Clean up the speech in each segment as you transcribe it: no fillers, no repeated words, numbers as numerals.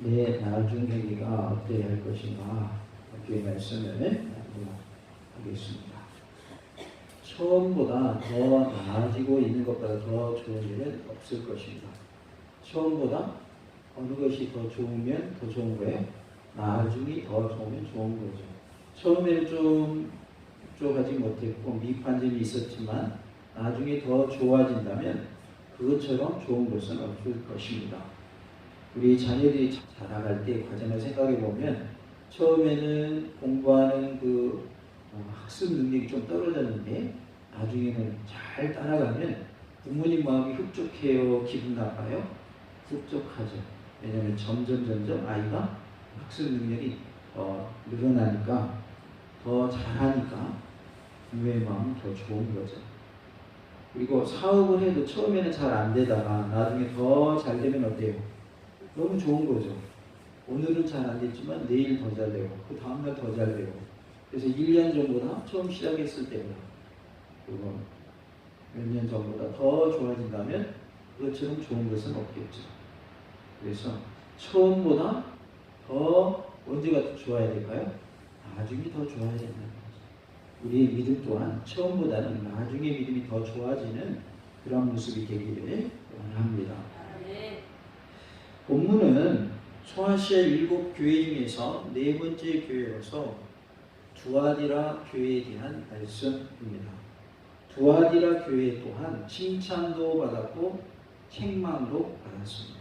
내 나중 행위가 어때야 할 것인가 교회 말씀을 나누도록 하겠습니다. 처음보다 더 나아지고 있는 것보다 더 좋은 일은 없을 것입니다. 처음보다 어느 것이 더 좋으면 더 좋은 거예요? 나중이 더 좋으면 좋은 거죠. 처음에는 좀 족하지 못했고 미흡한 점이 있었지만 나중에 더 좋아진다면 그것처럼 좋은 것은 없을 것입니다. 우리 자녀들이 자라갈 때 과정을 생각해 보면 처음에는 공부하는 그 학습 능력이 좀 떨어졌는데 나중에는 잘 따라가면 부모님 마음이 흡족해요? 기분 나빠요? 흡족하죠. 왜냐하면 점점 아이가 학습 능력이 늘어나니까 더 잘하니까 부모의 마음은 더 좋은 거죠. 그리고 사업을 해도 처음에는 잘 안 되다가 나중에 더 잘 되면 어때요? 너무 좋은 거죠. 오늘은 잘 안 됐지만 내일 더 잘 되고 그 다음날 더 잘 되고 그래서 1년 전보다 처음 시작했을 때보다 그리고 몇 년 전보다 더 좋아진다면 그것처럼 좋은 것은 없겠죠. 그래서 처음보다 더 언제가 더 좋아야 될까요? 나중에 더 좋아야 된다는 거죠. 우리의 믿음 또한 처음보다는 나중에 믿음이 더 좋아지는 그런 모습이 되기를 원합니다. 본문은 소아시아 7교회 중에서 4번째 교회로서 두아디라 교회에 대한 말씀입니다. 두아디라 교회 또한 칭찬도 받았고 책망도 받았습니다.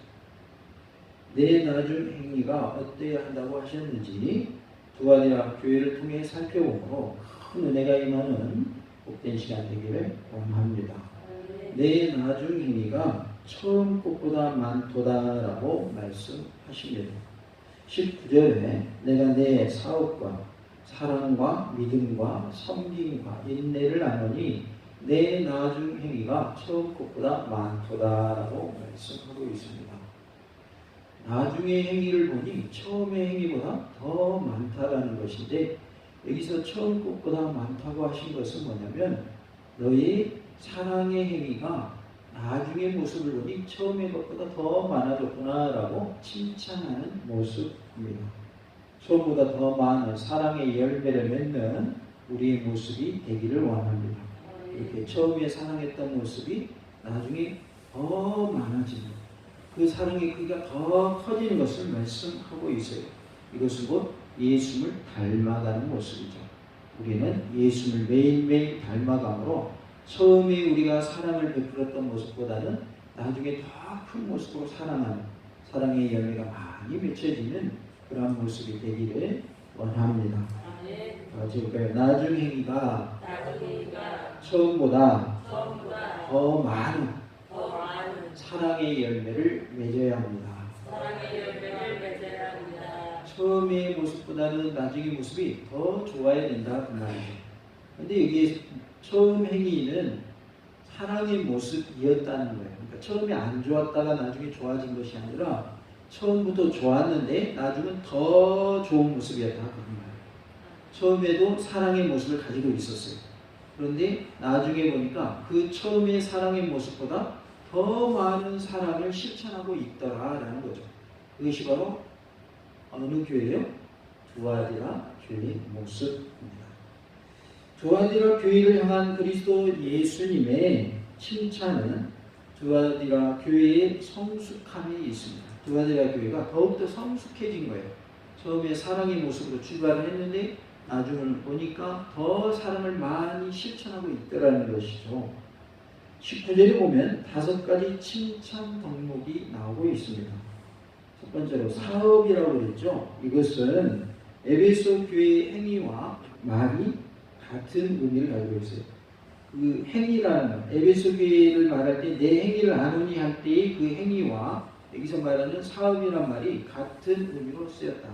내 나중 행위가 어때야 한다고 하셨는지 두아디라 교회를 통해 살펴보므로 큰 은혜가 임하는 복된 시간 되기를 원합니다. 내 나중 행위가 처음 것보다 많도다라고 말씀하십니다. 19절에 내가 내 사업과 사랑과 믿음과 섬김과 인내를 나누니 내 나중 행위가 처음 것보다 많도다라고 말씀하고 있습니다. 나중의 행위를 보니 처음의 행위보다 더 많다라는 것인데 여기서 처음 것보다 많다고 하신 것은 뭐냐면 너희 사랑의 행위가 나중의 모습을 보니 처음의 것보다 더 많아졌구나 라고 칭찬하는 모습입니다. 처음보다 더 많은 사랑의 열매를 맺는 우리의 모습이 되기를 원합니다. 이렇게 처음에 사랑했던 모습이 나중에 더 많아지는 그 사랑의 크기가 더 커지는 것을 말씀하고 있어요. 이것은 곧 예수를 닮아가는 모습이죠. 우리는 예수를 매일매일 닮아감으로 처음에 우리가 사랑을 베풀었던 모습보다는 나중에 더 큰 모습으로 사랑하는 사랑의 열매가 많이 맺혀지는 그런 모습이 되기를 원합니다. 지금 나중 행위가 처음보다 더 많은 사랑의 열매를 맺어야 합니다. 처음의 모습보다는 나중의 모습이 더 좋아야 된다 그 말이죠. 근데 여기에 처음 행위는 사랑의 모습이었다는 거예요. 그러니까 처음에 안 좋았다가 나중에 좋아진 것이 아니라 처음부터 좋았는데 나중은 더 좋은 모습이었다 그런 말이에요. 처음에도 사랑의 모습을 가지고 있었어요. 그런데 나중에 보니까 그 처음의 사랑의 모습보다 더 많은 사랑을 실천하고 있더라라는 거죠. 그것이 바로 어느 교회예요? 두아디라 교회의 모습입니다. 두아디라 교회를 향한 그리스도 예수님의 칭찬은 두아디라 교회의 성숙함이 있습니다. 두아디라 교회가 더욱더 성숙해진 거예요. 처음에 사랑의 모습으로 출발을 했는데 나중을 보니까 더 사랑을 많이 실천하고 있더라는 것이죠. 19절에 보면 5가지 칭찬 덕목이 나오고 있습니다. 첫 번째로 사업이라고 그랬죠. 이것은 에베소 교회의 행위와 말이 같은 의미를 가지고 있어요. 그 행위라는 에베소 교회를 말할 때 내 행위를 아노니 할 때의 그 행위와 여기서 말하는 사업이란 말이 같은 의미로 쓰였다.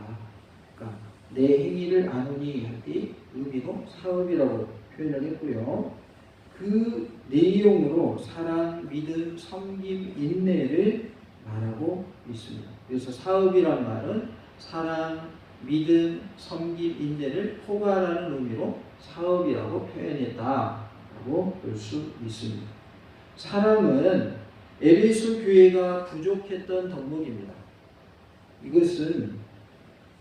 그러니까 내 행위를 아노니 할 때의 의미로 사업이라고 표현을 했고요. 그 내용으로 사랑, 믿음, 섬김, 인내를 말하고 있습니다. 그래서 사업이란 말은 사랑, 믿음, 섬김, 인내를 포괄하는 의미로 사업이라고 표현했다라고 볼 수 있습니다. 사랑은 에베소 교회가 부족했던 덕목입니다. 이것은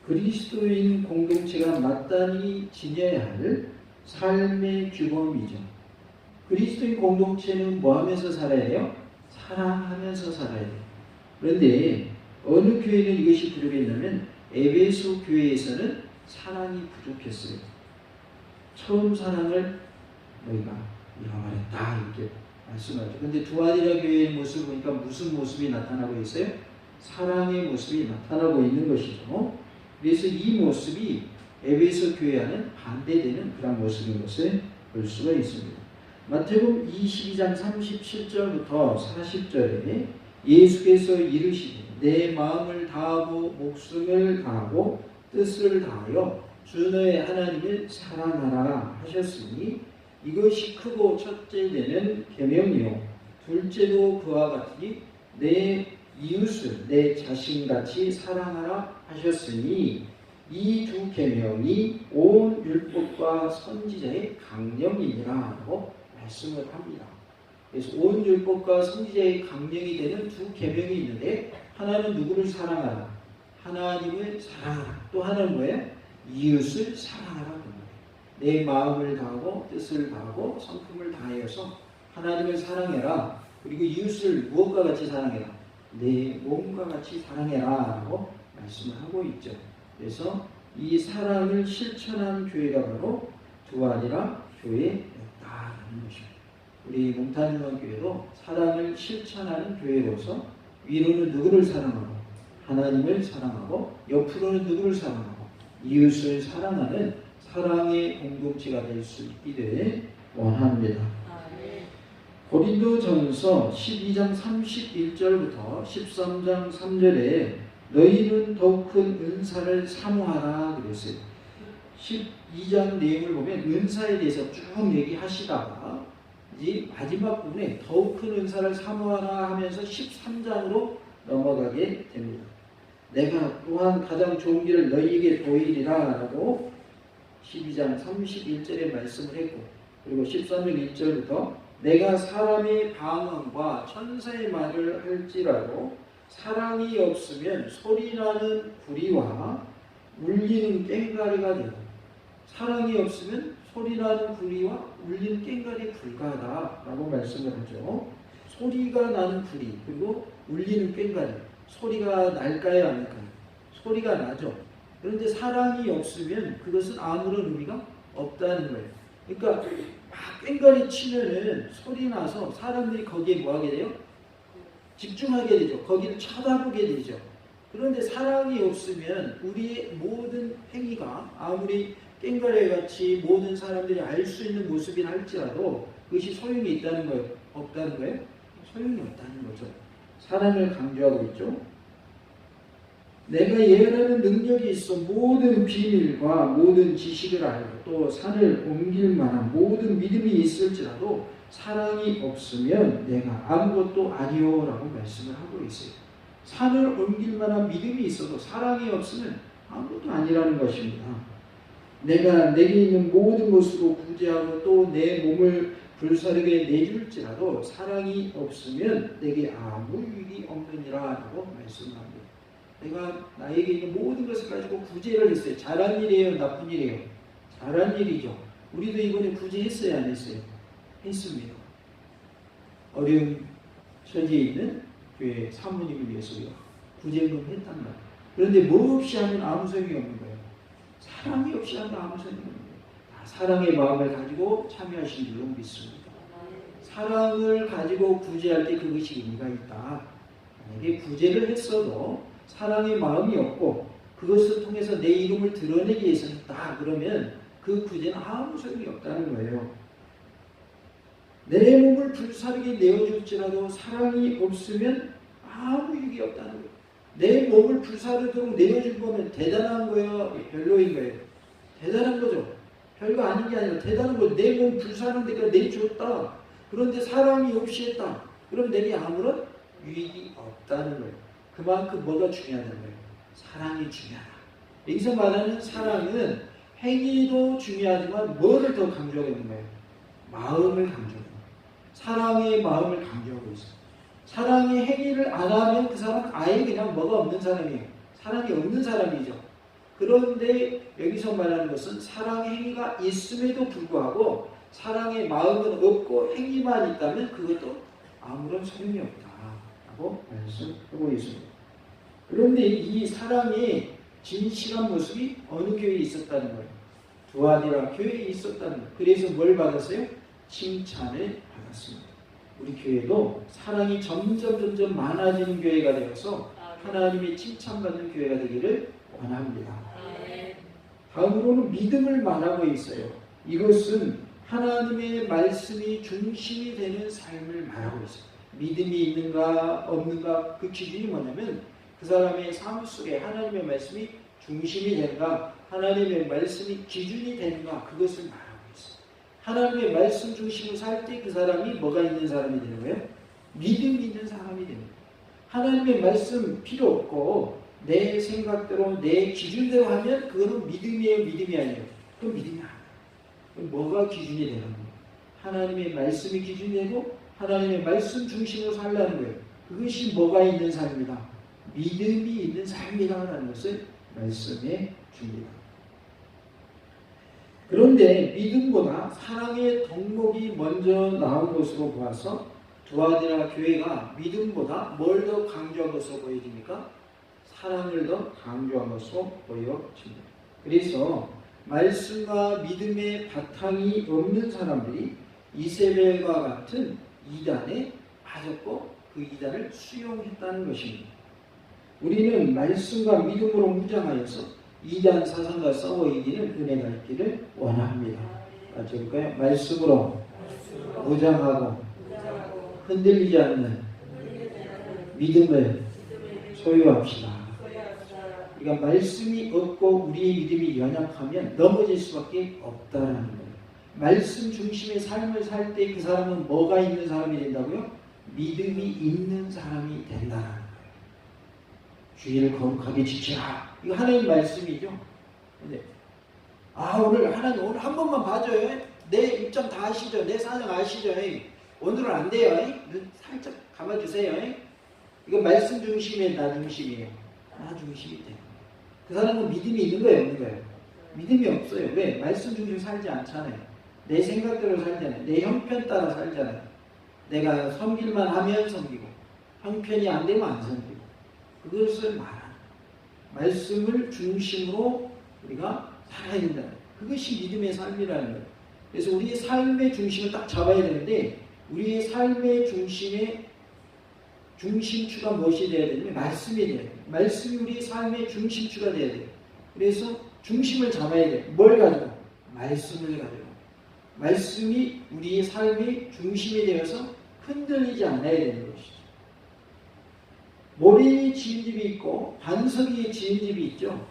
그리스도인 공동체가 마땅히 지녀야 할 삶의 규범이죠. 그리스도인 공동체는 뭐 하면서 살아야 해요? 사랑하면서 살아야 돼요. 그런데 어느 교회는 이것이 부족했냐면 에베소 교회에서는 사랑이 부족했어요. 처음 사랑을 너희가 잃어버렸다 이렇게 말씀하죠. 그런데 두아디라 교회의 모습을 보니까 무슨 모습이 나타나고 있어요? 사랑의 모습이 나타나고 있는 것이죠. 그래서 이 모습이 에베소 교회와는 반대되는 그런 모습인 것을 볼 수가 있습니다. 마태복음 22장 37절부터 40절에 예수께서 이르시되 내 마음을 다하고 목숨을 다하고 뜻을 다하여 주 너의 하나님을 사랑하라 하셨으니 이것이 크고 첫째 되는 계명이요 둘째도 그와 같으니 내 이웃을 내 자신같이 사랑하라 하셨으니 이 두 계명이 온 율법과 선지자의 강령이니라고 말씀을 합니다. 그래서 온 율법과 선지자의 강령이 되는 두 계명이 있는데 하나는 누구를 사랑하라? 하나님을 사랑하라. 또 하나는 뭐예요? 이웃을 사랑하라. 내 마음을 다하고 뜻을 다하고 성품을 다하여서 하나님을 사랑해라. 그리고 이웃을 무엇과 같이 사랑해라? 내 몸과 같이 사랑해라 라고 말씀을 하고 있죠. 그래서 이 사랑을 실천한 교회가 바로 두아디라 교회였다라는 것입니다. 우리 몽타뉴원교회도 사랑을 실천하는 교회로서 위로는 누구를 사랑하고 하나님을 사랑하고 옆으로는 누구를 사랑하고 이웃을 사랑하는 사랑의 공동체가 될 수 있기를 원합니다. 고린도전서 12장 31절부터 13장 3절에 너희는 더욱 큰 은사를 사모하라 그랬어요. 12장 내용을 보면 은사에 대해서 쭉 얘기하시다가 이제 마지막 부분에 더욱 큰 은사를 사모하라 하면서 13장으로 넘어가게 됩니다. 내가 또한 가장 좋은 길을 너희에게 보이리라 라고 12장 31절에 말씀을 했고 그리고 13장 1절부터 내가 사람의 방언과 천사의 말을 할지라도 사랑이 없으면 소리나는 구리와 울리는 꽹과리가 되고 사랑이 없으면 소리나는 구리와 울리는 꽹과리에 불과하다라고 말씀을 하죠. 소리가 나는 구리 그리고 울리는 꽹과리 소리가 날까요 안 날까요? 소리가 나죠. 그런데 사랑이 없으면 그것은 아무런 의미가 없다는 거예요. 그러니까 막 꽹과리 치면은 소리 나서 사람들이 거기에 뭐 하게 돼요? 집중하게 되죠. 거기를 쳐다보게 되죠. 그런데 사랑이 없으면 우리의 모든 행위가 아무리 꽹과리 같이 모든 사람들이 알 수 있는 모습이라 할지라도 그것이 소용이 있다는 거예요? 없다는 거예요? 소용이 없다는 거죠. 사랑을 강조하고 있죠. 내가 예언하는 능력이 있어 모든 비밀과 모든 지식을 알고 또 산을 옮길 만한 모든 믿음이 있을지라도 사랑이 없으면 내가 아무것도 아니오라고 말씀을 하고 있어요. 산을 옮길 만한 믿음이 있어도 사랑이 없으면 아무것도 아니라는 것입니다. 내가 내게 있는 모든 것으로 구제하고 또 내 몸을 불사르게 내줄지라도 사랑이 없으면 내게 아무 유익이 없느니라라고 말씀합니다. 내가 나에게 있는 모든 것을 가지고 구제를 했어요. 잘한 일이에요? 나쁜 일이에요? 잘한 일이죠. 우리도 이번에 구제했어요? 안 했어요? 했습니다. 어려운 처지에 있는 교회 사모님을 위해서요. 구제금 했단 말이에요. 그런데 뭐 없이 하면 아무 소용이 없는 거예요. 사랑이 없이 하면 아무 소용이 없는 거예요. 다 사랑의 마음을 가지고 참여하신 줄로 믿습니다. 사랑을 가지고 구제할 때 그것이 의미가 있다. 만약에 구제를 했어도 사랑의 마음이 없고 그것을 통해서 내 이름을 드러내기 위해서 했다. 그러면 그 구제는 아무 소용이 없다는 거예요. 내 몸을 불사르게 내어줄지라도 사랑이 없으면 아무 유익이 없다는 거예요. 내 몸을 불사르도록 내어줄 거면 대단한 거예요? 별로인 거예요? 대단한 거죠. 별거 아닌 게 아니라 대단한 거예요. 내 몸 불사르는 데가 내줬다. 그런데 사랑이 없이 했다. 그럼 내게 아무런 유익이 없다는 거예요. 그만큼 뭐가 중요하다는 거예요? 사랑이 중요하다. 여기서 말하는 사랑은 행위도 중요하지만 뭐를 더 강조하고 있는 거예요? 마음을 강조하고 있는 거예요. 사랑의 마음을 강조하고 있어요. 사랑의 행위를 안 하면 그 사람은 아예 그냥 뭐가 없는 사람이에요. 사랑이 없는 사람이죠. 그런데 여기서 말하는 것은 사랑의 행위가 있음에도 불구하고 사랑의 마음은 없고 행위만 있다면 그것도 아무런 소용이 없다라고 말씀하고 있습니다. 그런데 이 사랑의 진실한 모습이 어느 교회에 있었다는 거예요. 두아디라 교회에 있었다는 거예요. 그래서 뭘 받았어요? 칭찬을 받았습니다. 우리 교회도 사랑이 점점 많아지는 교회가 되어서 하나님의 칭찬받는 교회가 되기를 원합니다. 다음으로는 믿음을 말하고 있어요. 이것은 하나님의 말씀이 중심이 되는 삶을 말하고 있어요. 믿음이 있는가 없는가 그 기준이 뭐냐면 그 사람의 삶 속에 하나님의 말씀이 중심이 되는가, 하나님의 말씀이 기준이 되는가, 그것을 말하고 있어요. 하나님의 말씀 중심으로 살 때 그 사람이 뭐가 있는 사람이 되는 거예요? 믿음이 있는 사람이 되는 거예요. 하나님의 말씀 필요 없고 내 생각대로 내 기준대로 하면 그거는 믿음이에요, 믿음이 아니에요? 그건 믿음이 아니에요. 그럼 뭐가 기준이 되는 거예요? 하나님의 말씀이 기준이 되고 하나님의 말씀 중심으로 살라는 거예요. 그것이 뭐가 있는 삶이다? 믿음이 있는 삶이라는 것을 말씀해 줍니다. 그런데 믿음보다 사랑의 덕목이 먼저 나온 것으로 보아서 두아디라 교회가 믿음보다 뭘 더 강조한 것으로 보여집니까? 사랑을 더 강조한 것으로 보여집니다. 그래서 말씀과 믿음의 바탕이 없는 사람들이 이세벨과 같은 이단에 빠졌고 그 이단을 수용했다는 것입니다. 우리는 말씀과 믿음으로 무장하여서 이단 사상과 싸워 이기는 은혜가 있기를 원합니다. 같이 볼까요? 말씀으로 무장하고 흔들리지 않는 믿음을 소유합시다. 그러니까 말씀이 없고 우리의 믿음이 연약하면 넘어질 수밖에 없다라는 거예요. 말씀 중심의 삶을 살 때 그 사람은 뭐가 있는 사람이 된다고요? 믿음이 있는 사람이 된다라는 거예요. 주의를 거룩하게 지키라. 이거 하나님 말씀이죠. 근데 오늘 하나님 오늘 한 번만 봐줘요. 내 입장 다 아시죠? 내 사정 아시죠? 오늘은 안 돼요. 살짝 감아주세요. 이거 말씀 중심의 나 중심이에요. 나 중심이 돼요. 그 사람은 믿음이 있는 거예요, 없는 거예요? 믿음이 없어요. 왜? 말씀 중심 살지 않잖아요. 내 생각대로 살잖아요. 내 형편 따라 살잖아요. 내가 섬길만 하면 섬기고 형편이 안 되면 안 섬기고 그것을 말하는 말씀을 중심으로 우리가 살아야 된다. 그것이 믿음의 삶이라는 거예요. 그래서 우리의 삶의 중심을 딱 잡아야 되는데 우리의 삶의 중심추가 무엇이 되어야 되냐면 말씀이 돼야 돼요. 말씀이 우리의 삶의 중심추가 되어야 돼요. 그래서 중심을 잡아야 돼요. 뭘 가지고? 말씀을 가지고. 말씀이 우리의 삶의 중심이 되어서 흔들리지 않아야 되는 것이죠. 모래에 지은 집이 있고 반석 위에 지은 집이 있죠.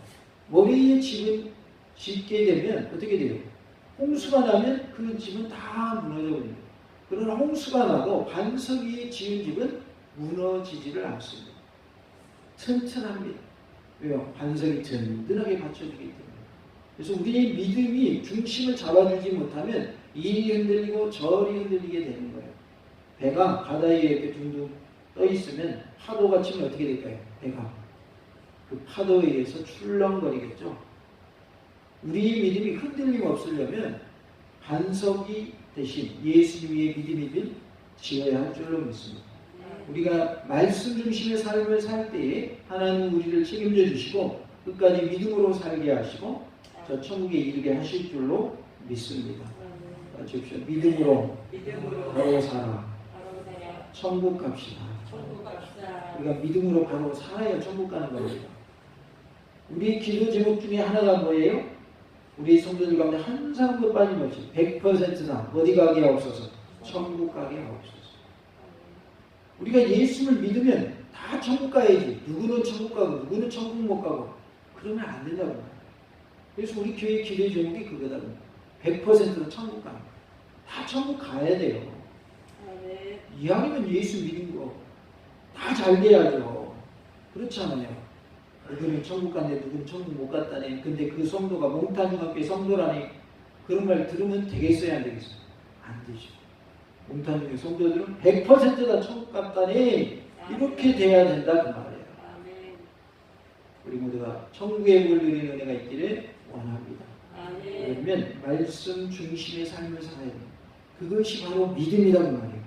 모래에 집은 짓게 되면 어떻게 돼요? 홍수가 나면 그 집은 다 무너져버립니다. 그러나 홍수가 나도 반석 위에 지은 집은 무너지지를 않습니다. 튼튼합니다. 왜요? 반석이 든든하게 받쳐주기 때문에. 그래서 우리의 믿음이 중심을 잡아주지 못하면 이리 흔들리고 저리 흔들리게 되는 거예요. 배가 바다에 이렇게 둥둥 떠 있으면 파도가 치면 어떻게 될까요? 배가 그 파도에 의해서 출렁거리겠죠. 우리의 믿음이 흔들림 없으려면 반석이 대신 예수님의 믿음을 지어야 할 줄로 믿습니다. 우리가 말씀 중심의 삶을 살 때에 하나님은 우리를 책임져 주시고 끝까지 믿음으로 살게 하시고 저 천국에 이르게 하실 줄로 믿습니다. 주십시오. 믿음으로 바로 살아. 천국 갑시다. 우리가 믿음으로 바로 살아야 천국 가는 겁니다. 우리 기도 제목 중에 하나가 뭐예요? 우리 성도들 가운데 한 사람도 빠짐없이 100%다 어디 가게 하옵소서? 천국 가게 하옵소서. 우리가 예수를 믿으면 다 천국 가야지. 누구는 천국 가고 누구는 천국 못 가고 그러면 안 된다고. 그래서 우리 교회 기도 제목이 그거다. 100%는 천국 가는 거야. 다 천국 가야 돼요. 이왕이면 예수 믿은 거 다 잘 돼야죠. 그렇지 않아요? 누구는 천국 갔네, 누구는 천국 못 갔다네. 근데 그 성도가 몽탄중학교의 성도라니 그런 말 들으면 되겠어요, 안 되겠어요? 안 되죠. 몽탄중학교 성도들은 100%다 천국 갔다네. 이렇게 돼야 된다 그 말이에요. 우리 모두가 천국의 복을 누리는 은혜가 있기를 원합니다. 그러면 말씀 중심의 삶을 살아야 돼요. 그것이 바로 믿음이란 말이에요.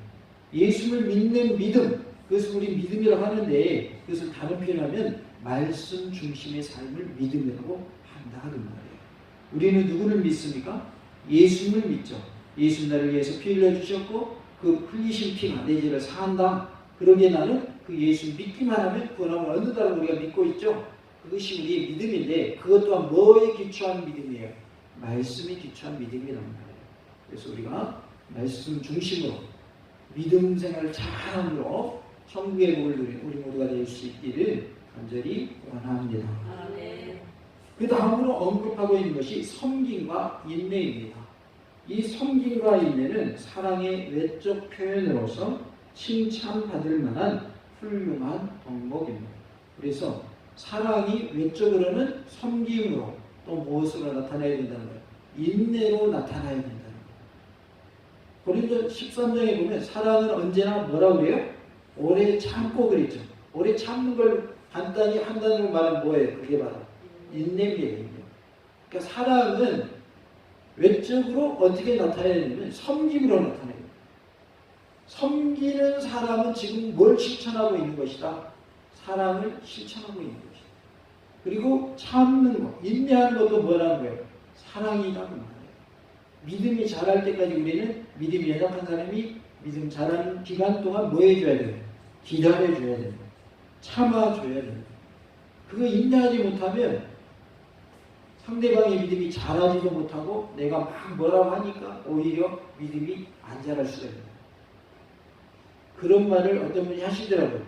예수를 믿는 믿음, 그것을 우리 믿음이라고 하는데 그것을 다른 표현하면 말씀 중심의 삶을 믿음이라고 한다 그 말이에요. 우리는 누구를 믿습니까? 예수를 믿죠. 예수 나를 위해서 피 흘려주셨고 그 흘리신 피가 내 죄를 사한다. 그러기에 나는 그 예수 믿기만 하면 구원함을 얻는다고 우리가 믿고 있죠. 그것이 우리의 믿음인데 그것 또한 뭐에 기초한 믿음이에요? 말씀에 기초한 믿음이란 말이에요. 그래서 우리가 말씀 중심으로 믿음 생활을 잘함으로 천국의 복을 누리는 우리 모두가 될 수 있기를 간절히 원합니다. 그 다음으로 언급하고 있는 것이 섬김과 인내입니다. 이 섬김과 인내는 사랑의 외적 표현으로서 칭찬받을 만한 훌륭한 덕목입니다. 그래서 사랑이 외적으로는 섬김으로 또 무엇으로 나타나야 된다는 거예요? 인내로 나타나야 된다는 거예요. 고린도 13장에 보면 사랑은 언제나 뭐라고 그래요? 오래 참고 그랬죠. 오래 참는 걸 간단히 한다는 말은 뭐예요? 그게 바로 인내입니다. 그러니까 사랑은 외적으로 어떻게 나타나야 되냐면 섬김으로 나타나요. 섬기는 사람은 지금 뭘 실천하고 있는 것이다? 사랑을 실천하고 있는 것이다. 그리고 참는 것, 인내하는 것도 뭐라는 거예요? 사랑이라고 말해요. 믿음이 자랄 때까지 우리는 믿음이 연약한 사람이 믿음 자라는 기간 동안 뭐 해줘야 돼요? 기다려줘야 돼요. 참아줘야 돼요. 그거 인내하지 못하면 상대방의 믿음이 자라지도 못하고 내가 막 뭐라고 하니까 오히려 믿음이 안 자랄 수가 있어요. 그런 말을 어떤 분이 하시더라고요.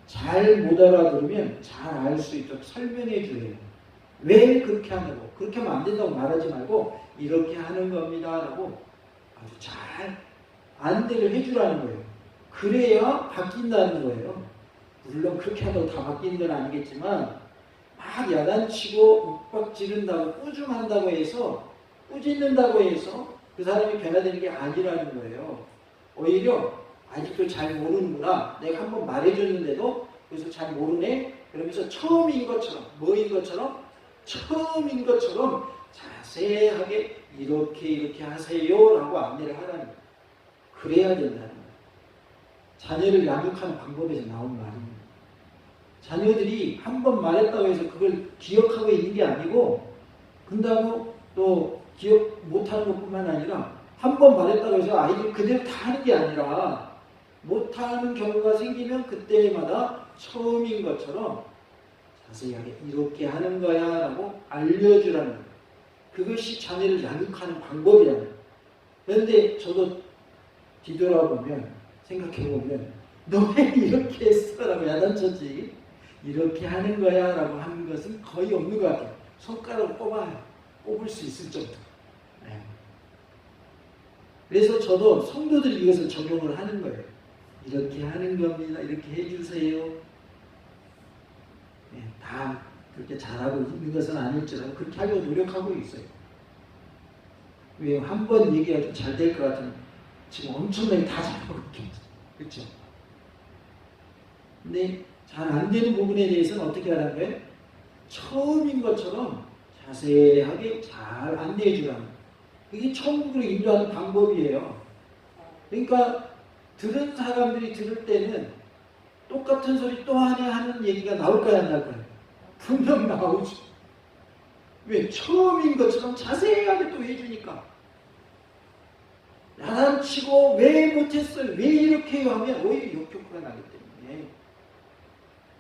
잘 못 알아들으면 잘 알 수 있도록 설명해 줘요. 왜 그렇게 하냐고. 그렇게 하면 안 된다고 말하지 말고 이렇게 하는 겁니다 라고 아주 잘 안내를 해주라는 거예요. 그래야 바뀐다는 거예요. 물론 그렇게 하다고 다 바뀌는 건 아니겠지만 막 야단치고 윽박 지른다고 꾸중한다고 해서 꾸짖는다고 해서 그 사람이 변화되는 게 아니라는 거예요. 오히려 아직도 잘 모르는구나. 내가 한번 말해줬는데도 그래서 잘 모르네. 그러면서 처음인 것처럼 뭐인 것처럼 처음인 것처럼 자세하게 이렇게 하세요 라고 안내를 하라는 거예요. 그래야 된다는 거예요. 자녀를 양육하는 방법에서 나온 말입니다. 자녀들이 한 번 말했다고 해서 그걸 기억하고 있는 게 아니고 근다고 또 기억 못하는 것뿐만 아니라 한 번 말했다고 해서 아이들이 그대로 다 하는 게 아니라 못하는 경우가 생기면 그때마다 처음인 것처럼 자세히 이렇게 하는 거야 라고 알려주라는 거예요. 그것이 자녀를 양육하는 방법이라는 거예요. 그런데 저도 뒤돌아보면 생각해보면 너 왜 이렇게 했어? 라고 야단쳤지. 이렇게 하는 거야 라고 하는 것은 거의 없는 것 같아요. 손가락으로 뽑을 수 있을 정도. 네. 그래서 저도 성도들이 이것을 적용을 하는 거예요. 이렇게 하는 겁니다. 이렇게 해주세요. 네, 다 그렇게 잘하고 있는 것은 아닐지라도 그렇게 하려고 노력하고 있어요. 왜 한 번 얘기해도 잘 될 것 같으면 지금 엄청나게 다 잘하고 있겠죠. 그렇죠? 근데 잘 안 되는 부분에 대해서는 어떻게 하라는 거예요? 처음인 것처럼 자세하게 잘 안내해 주라는 거예요. 그게 천국으로 인도하는 방법이에요. 그러니까 들은 사람들이 들을 때는 똑같은 소리 또 하는 얘기가 나올까요? 안 나올까요? 분명 나오죠. 왜? 처음인 것처럼 자세하게 또 해주니까. 야단치고 왜 못했어요? 왜 이렇게 해요? 하면 오히려 역효과가 나기 때문에.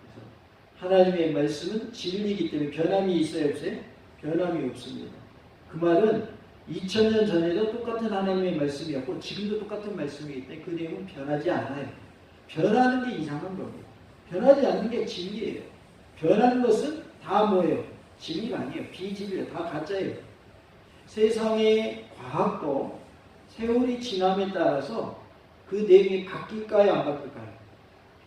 그래서 하나님의 말씀은 진리이기 때문에 변함이 있어요? 없어요? 변함이 없습니다. 그 말은 2000년 전에도 똑같은 하나님의 말씀이었고 지금도 똑같은 말씀이기 때문에 그 내용은 변하지 않아요. 변하는 게 이상한 겁니다. 변하지 않는 게 진리예요. 변하는 것은 다 뭐예요? 진리가 아니에요. 비진리예요. 다 가짜예요. 세상의 과학도 세월이 지남에 따라서 그 내용이 바뀔까요? 안 바뀔까요?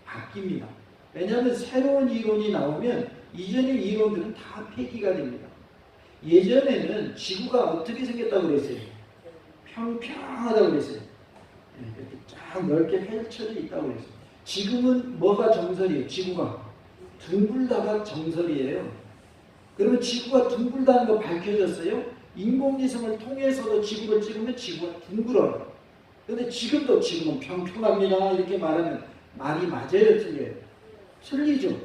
바뀝니다. 왜냐하면 새로운 이론이 나오면 이전의 이론들은 다 폐기가 됩니다. 예전에는 지구가 어떻게 생겼다고 그랬어요? 평평하다고 그랬어요. 이렇게 쫙 넓게 펼쳐져 있다고 그랬어요. 지금은 뭐가 정설이에요? 지구가 둥글다가 정설이에요. 그러면 지구가 둥글다는 거 밝혀졌어요? 인공위성을 통해서도 지구를 찍으면 지구가 둥글어요. 그런데 지금도 지금은 평평합니다 이렇게 말하면 말이 맞아요, 틀려요? 틀리죠.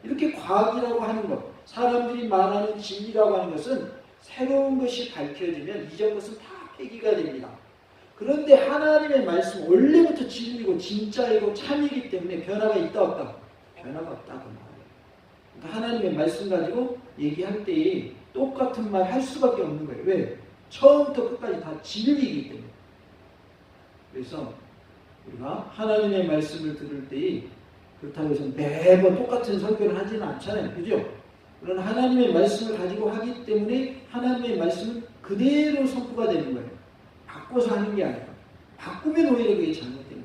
이렇게 과학이라고 하는 것, 사람들이 말하는 진리라고 하는 것은 새로운 것이 밝혀지면 이전 것은 다 폐기가 됩니다. 그런데 하나님의 말씀 원래부터 진리고 진짜이고 참이기 때문에 변화가 있다 없다? 변화가 없다고 말해요. 그러니까 하나님의 말씀 가지고 얘기할 때에 똑같은 말 할 수밖에 없는 거예요. 왜? 처음부터 끝까지 다 진리이기 때문에. 그래서 우리가 하나님의 말씀을 들을 때에 그렇다고 해서 매번 똑같은 설교를 하지는 않잖아요. 그죠? 그런 하나님의 말씀을 가지고 하기 때문에 하나님의 말씀은 그대로 선포가 되는 거예요. 바꿔서 하는 게 아니라. 바꾸면 오히려 그게 잘못된 거예요.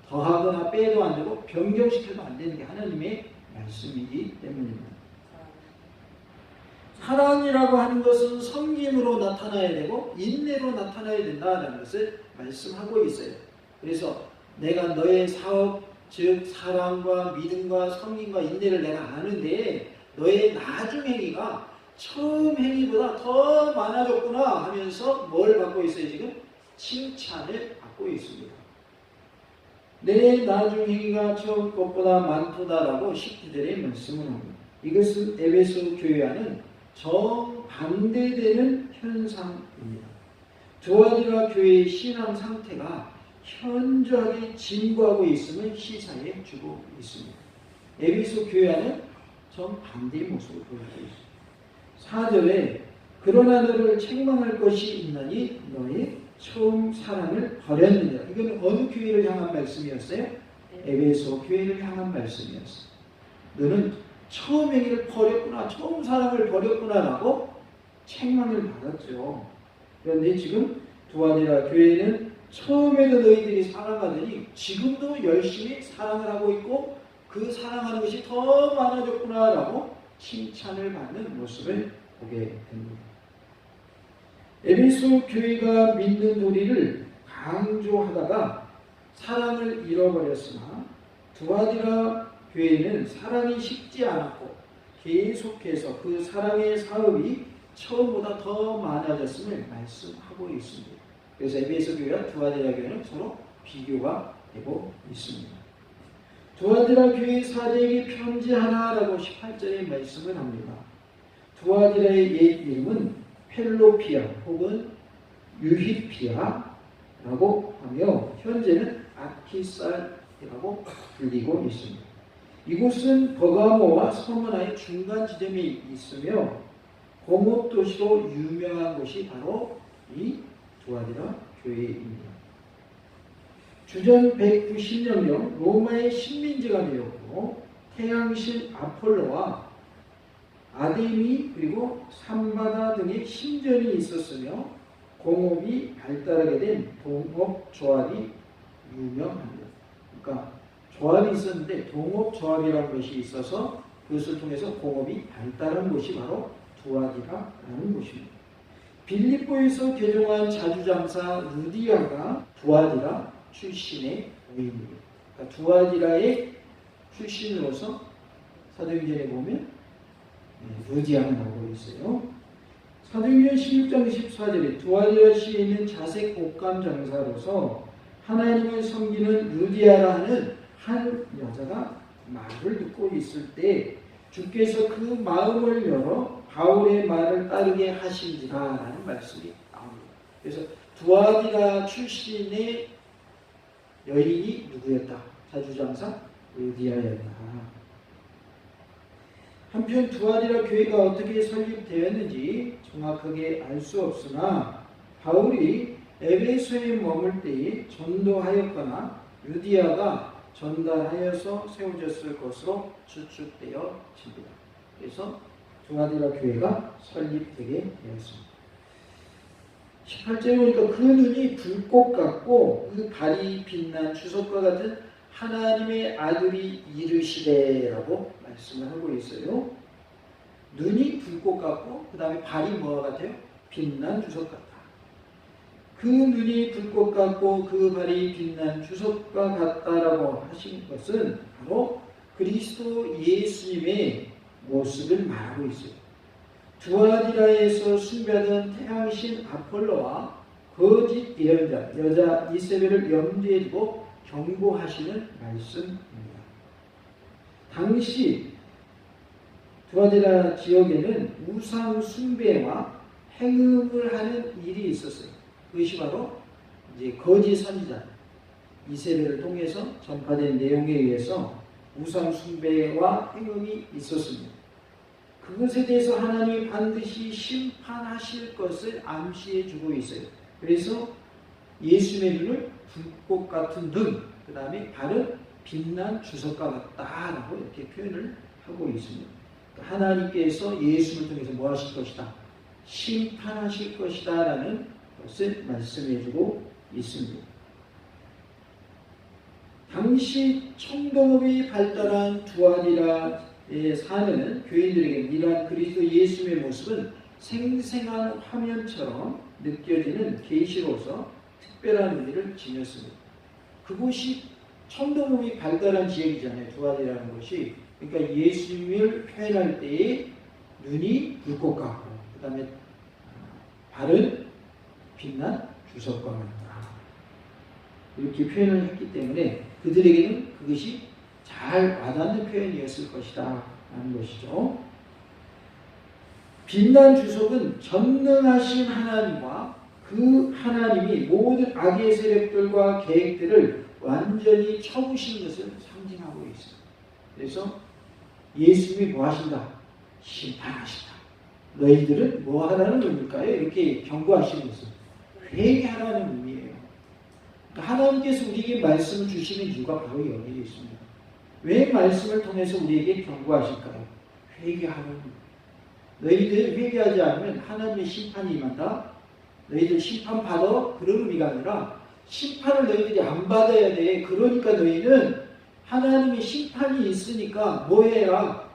더하거나 빼도 안 되고 변경시켜도 안 되는 게 하나님의 말씀이기 때문입니다. 사랑이라고 하는 것은 섬김으로 나타나야 되고 인내로 나타나야 된다는 것을 말씀하고 있어요. 그래서 내가 너의 사업, 즉 사랑과 믿음과 섬김과 인내를 내가 아는데 너의 나중 행위가 처음 행위보다 더 많아졌구나 하면서 뭘 받고 있어요 지금? 칭찬을 받고 있습니다. 내 나중 행위가 처음 것보다 많도다라고 식구들의 말씀을 합니다. 이것은 에베소 교회와는 정반대되는 현상입니다. 두아디라 교회의 신앙 상태가 현저하게 진구하고 있음을 시사해 주고 있습니다. 에베소 교회와는 정반대의 모습을 보여주고 있습니다. 4절에 그러나 너를 책망할 것이 있나니 너의 처음 사랑을 버렸느냐. 이건 어느 교회를 향한 말씀이었어요? 에베소 교회를 향한 말씀이었어요. 너는 처음 행위를 버렸구나, 처음 사랑을 버렸구나라고 책망을 받았죠. 그런데 지금 두아디라 교회는 처음에도 너희들이 사랑하더니 지금도 열심히 사랑을 하고 있고 그 사랑하는 것이 더 많아졌구나라고 칭찬을 받는 모습을 보게 됩니다. 에베소 교회가 믿는 도리를 강조하다가 사랑을 잃어버렸으나 두아디라 교회는 사랑이 식지 않았고 계속해서 그 사랑의 사업이 처음보다 더 많아졌음을 말씀하고 있습니다. 그래서 에베소 교회와 두아디라 교회는 서로 비교가 되고 있습니다. 두아디라 교회 사제에게 편지하라라고 18절에 말씀을 합니다. 두아디라의 옛 이름은 펠로피아 혹은 유히피아라고 하며 현재는 아키살이라고 불리고 있습니다. 이곳은 버가모와 서머나의 중간 지점에 있으며 공업도시로 유명한 곳이 바로 이 두아디라 교회입니다. 주전 190년경 로마의 식민지가 되었고 태양신 아폴로와 아데미 그리고 삼바다 등의 신전이 있었으며 공업이 발달하게 된 동업조합이 유명합니다. 그러니까 조합이 있었는데 동업조합이라는 것이 있어서 그것을 통해서 공업이 발달한 곳이 바로 두아디라라는 곳입니다. 빌립보에서 개종한 자주장사 루디아가 두아디라 출신의 부인입니다. 그러니까 두아디라의 출신으로서 사도행전에 보면 루디아가 나오고 있어요. 사도행전 16장 14절에 두아디라 시에 있는 자색 옷감 장사로서 하나님을 섬기는 루디아라 하는 한 여자가 말을 듣고 있을 때 주께서 그 마음을 열어 바울의 말을 따르게 하신지라라는 말씀이 나옵니다. 그래서 두아디라 출신의 여인이 누구였다? 자주장사 루디아였다. 한편 두아디라 교회가 어떻게 설립되었는지 정확하게 알 수 없으나 바울이 에베소에 머물 때에 전도하였거나 루디아가 전달하여서 세워졌을 것으로 추측되어집니다. 그래서 두아디라 교회가 설립되게 되었습니다. 18절에 보니까 그 눈이 불꽃 같고 그 발이 빛난 주석과 같은 하나님의 아들이 이르시되라고 말씀을 하고 있어요. 눈이 불꽃 같고 그 다음에 발이 뭐가 같아요? 빛난 주석 같다. 그 눈이 불꽃 같고 그 발이 빛난 주석과 같다라고 하신 것은 바로 그리스도 예수님의 모습을 말하고 있어요. 두아디라에서 숭배하던 태양신 아폴로와 거짓 예언자 여자 이세벨을 염두에 두고 경고하시는 말씀입니다. 당시 두아디라 지역에는 우상 숭배와 행음을 하는 일이 있었어요. 그것이 바로 이제 거짓 선지자 이세벨을 통해서 전파된 내용에 의해서 우상 숭배와 행음이 있었습니다. 그것에 대해서 하나님이 반드시 심판하실 것을 암시해 주고 있어요. 그래서 예수님의 눈을 불꽃 같은 눈, 그 다음에 발은 빛난 주석과 같다라고 이렇게 표현을 하고 있습니다. 하나님께서 예수를 통해서 뭐 하실 것이다? 심판하실 것이다 라는 것을 말씀해 주고 있습니다. 당시 청동업이 발달한 두아디라에 사는 교인들에게 이러한 그리스도 예수의 모습은 생생한 화면처럼 느껴지는 계시로서 특별한 의미를 지녔습니다. 그곳이 청동업이 발달한 지역이잖아요. 두아디라는 곳이. 그러니까 예수님을 표현할 때에 눈이 불꽃 같고 그 다음에 발은 빛난 주석과 같다. 이렇게 표현을 했기 때문에 그들에게는 그것이 잘 와닿는 표현이었을 것이다 라는 것이죠. 빛난 주석은 전능하신 하나님과 그 하나님이 모든 악의 세력들과 계획들을 완전히 쳐부신 것을 상징하고 있습니다. 그래서 예수님이 뭐 하신다? 심판하신다. 너희들은 뭐 하라는 의미일까요? 이렇게 경고하시는 것은 회개하라는 의미예요. 그러니까 하나님께서 우리에게 말씀을 주시는 이유가 바로 여기에 있습니다. 왜 말씀을 통해서 우리에게 경고하실까요? 회개하는. 너희들 회개하지 않으면 하나님의 심판이 임한다. 너희들 심판받아. 그런 의미가 아니라 심판을 너희들이 안 받아야 돼. 그러니까 너희는 하나님의 심판이 있으니까 뭐 해라?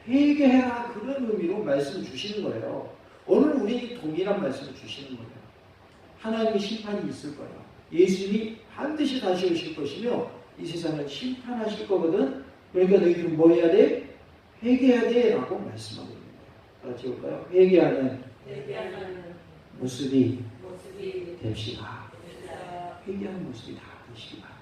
회개해라. 그런 의미로 말씀을 주시는 거예요. 오늘 우리에게 동일한 말씀을 주시는 거예요. 하나님의 심판이 있을 거예요. 예수님이 반드시 다시 오실 것이며 이 세상을 심판하실 거거든. 그러니까 너희들은 뭐 해야 돼? 회개해야 돼 라고 말씀하고 있는 거예요. 같이 볼까요? 회개하는 모습이 됩시다. 회개하는 모습이 다 되시기 바랍니다.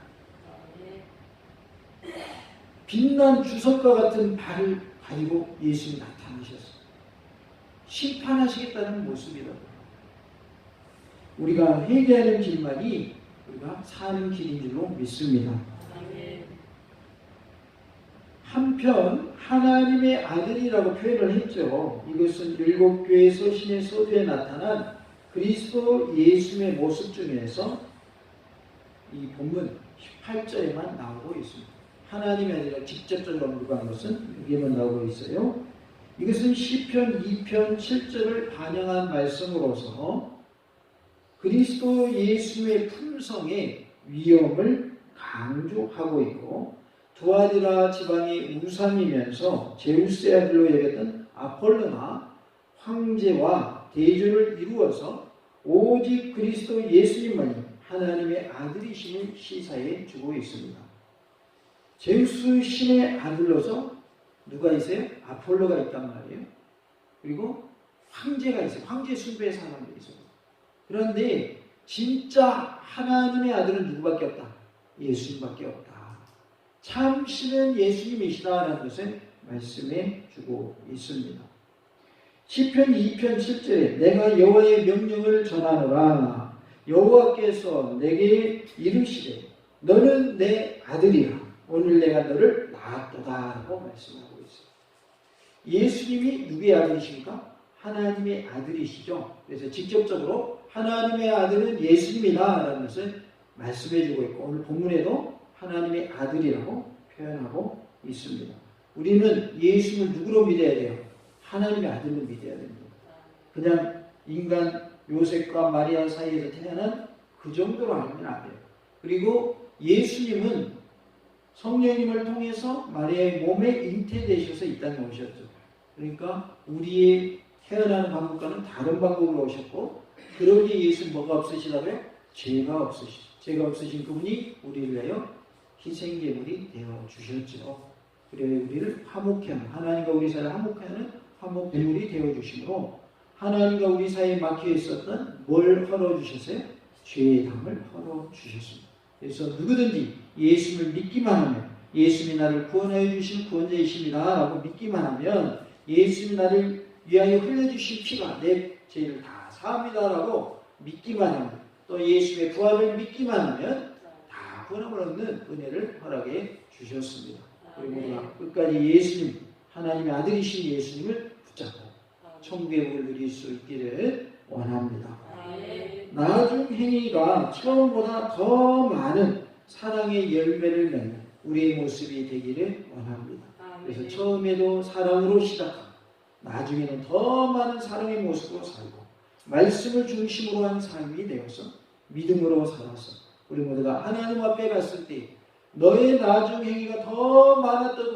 빛난 주석과 같은 발을 가지고 예수님이 나타나셨어요. 심판하시겠다는 모습이라고. 우리가 회개하는 길만이 우리가 사는 길인 줄로 믿습니다. 한편 하나님의 아들이라고 표현을 했죠. 이것은 일곱 교회 서신의 서두에 나타난 그리스도 예수의 모습 중에서 이 본문 18절에만 나오고 있습니다. 하나님의 아들이라 직접적으로 언급한 것은 여기에만 나오고 있어요. 이것은 시편 2편 7절을 반영한 말씀으로서 그리스도 예수의 품성의 위엄을 강조하고 있고 두아디라 지방의 우상이면서 제우스의 아들로 여겼던 아폴로나 황제와 대조를 이루어서 오직 그리스도 예수님만이 하나님의 아들이심을 시사해 주고 있습니다. 제우스 신의 아들로서 누가 있어요? 아폴로가 있단 말이에요. 그리고 황제가 있어요. 황제 숭배의 사람들이 있어요. 그런데 진짜 하나님의 아들은 누구밖에 없다? 예수님밖에 없다. 참신은 예수님이시다라는 것을 말씀해 주고 있습니다. 시편 2편 7절에 내가 여호와의 명령을 전하노라. 여호와께서 내게 이르시되 너는 내 아들이라. 오늘 내가 너를 낳았도다라고 말씀하고 있어요. 예수님이 누구의 아들이십니까? 하나님의 아들이시죠. 그래서 직접적으로 하나님의 아들은 예수님이다라는 것을 말씀해주고 있고 오늘 본문에도 하나님의 아들이라고 표현하고 있습니다. 우리는 예수님을 누구로 믿어야 돼요? 하나님의 아들로 믿어야 됩니다. 그냥 인간 요셉과 마리아 사이에서 태어난 그 정도로 알면 안 돼요. 그리고 예수님은 성령님을 통해서 마리아의 몸에 잉태되셔서 이 땅에 오셨죠. 그러니까 우리의 태어나는 방법과는 다른 방법으로 오셨고 그러기에 예수는 뭐가 없으시다고요? 죄가 없으신 그분이 우리를 위하여 희생제물이 되어 주셨죠. 그래야 우리를 화목케 하는 하나님과 우리 사이를 화목케 하는 화목 제물이 되어주심으로 하나님과 우리 사이에 막혀 있었던 뭘 헐어주셨어요? 죄의 담을 헐어주셨습니다. 그래서 누구든지 예수를 믿기만 하면 예수님이 나를 구원하여 주신 구원자이십니다 라고 믿기만 하면 예수님이 나를 위하여 흘려주신 피가 내 죄를 다 사합니다 라고 믿기만 하면 또 예수의 부활을 믿기만 하면 다 구원함을 얻는 은혜를 허락해 주셨습니다. 우리 모두가 끝까지 예수님, 하나님의 아들이신 예수님을 붙잡고 천국의 복을 누릴 수 있기를 원합니다. 나중 행위가 처음보다 더 많은 사랑의 열매를 맺는 우리의 모습이 되기를 원합니다. 그래서 처음에도 사랑으로 시작하고 나중에는 더 많은 사랑의 모습으로 살고 말씀을 중심으로 한 삶이 되어서 믿음으로 살아서 우리 모두가 하나님 앞에 갔을 때 너의 나중 행위가 더 많았던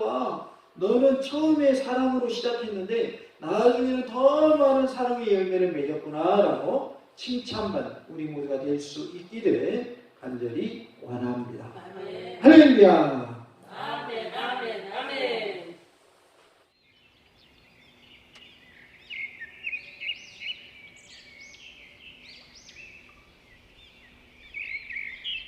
너는 처음에 사랑으로 시작했는데 나중에는 더 많은 사랑의 열매를 맺었구나 라고 칭찬받는 우리 모두가 될 수 있기를 간절히 원합니다. 할렐루야.